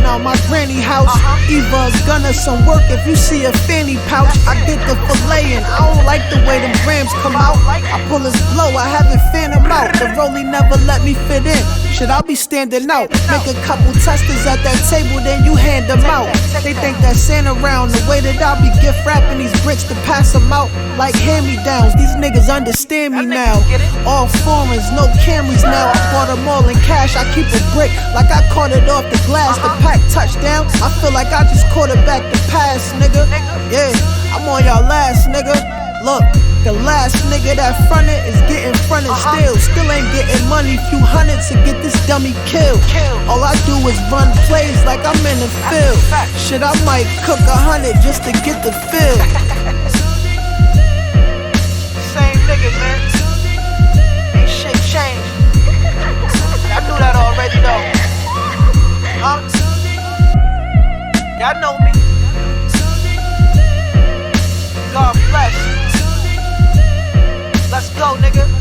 out my granny house. Eva's gonna some work if you see a fanny pouch. I get the filleting, I don't like the way them grams come out. I pull his blow, I haven't fan him out. The rollie never let me fit in. Shit, I'll be standing out. Make a couple testers at that table, then you hand them out. They think that Santa around the way that I be gift wrapping these bricks to pass them out like hand-me-downs. These niggas understand me now. All foreigns, no Camrys now. I bought them all in cash. I keep a brick like I caught it off the glass. The pack touchdown, I feel like I just quarterback the pass, nigga. Yeah, I'm on y'all last, nigga. Look, the last nigga that fronted is getting fronted still. Still ain't getting money, few hundred to get this dummy killed. All I do is run plays like I'm in the field. Shit, I might cook 100 just to get the feel. Same nigga, man. Ain't shit changed. I knew that already though. Y'all know me. God bless. Let's go, nigga.